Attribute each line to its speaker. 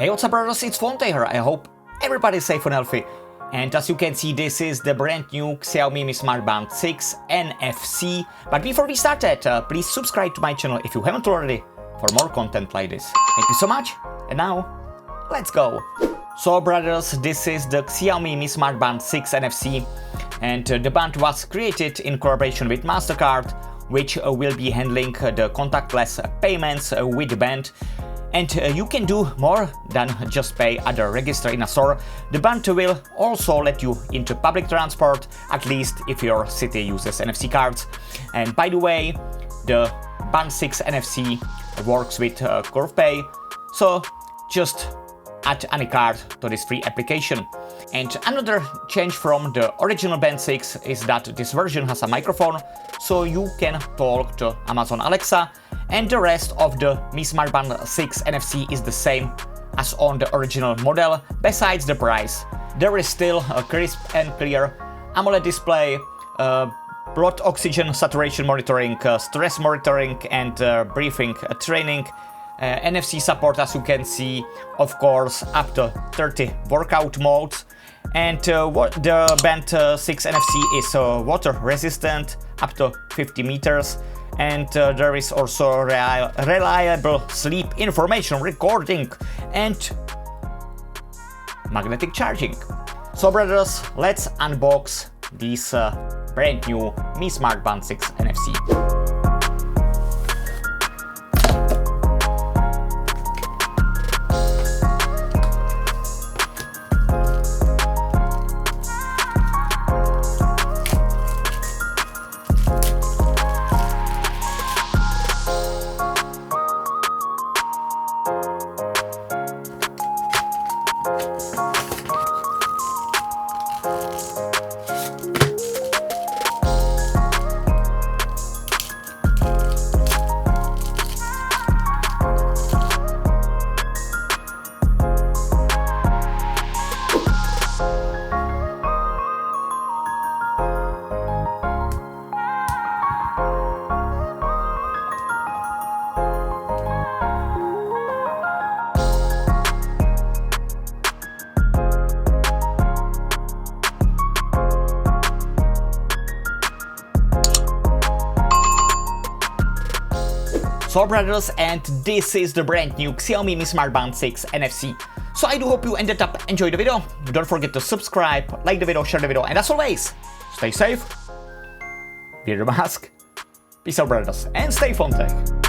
Speaker 1: Hey, what's up brothers, it's Fonte here. I hope everybody's safe and healthy. And as you can see, this is the brand new Xiaomi Mi Smart Band 6 NFC. But before we start that, please subscribe to my channel if you haven't already for more content like this. Thank you so much. And now, let's go. So brothers, this is the Xiaomi Mi Smart Band 6 NFC. And the band was created in collaboration with MasterCard, which will be handling the contactless payments with the band. And you can do more than just pay at the register in a store. The band will also let you into public transport, at least if your city uses NFC cards. And by the way, the Band 6 NFC works with Curve Pay, so just add any card to this free application. And another change from the original Band 6 is that this version has a microphone, so you can talk to Amazon Alexa, and the rest of the Mi Smart Band 6 NFC is the same as on the original model, besides the price. There is still a crisp and clear Amoled display, blood oxygen saturation monitoring, stress monitoring and breathing training, NFC support, as you can see, of course, up to 30 workout modes. And the Band 6 NFC is water resistant up to 50 meters. And there is also reliable sleep information recording and magnetic charging. So brothers, let's unbox this brand new Mi Smart Band 6 NFC. So brothers, and this is the brand new Xiaomi Mi Smart Band 6 NFC. So I do hope you ended up enjoying the video. Don't forget to subscribe, like the video, share the video, and as always, stay safe, wear your mask, peace out brothers, and stay Fonte.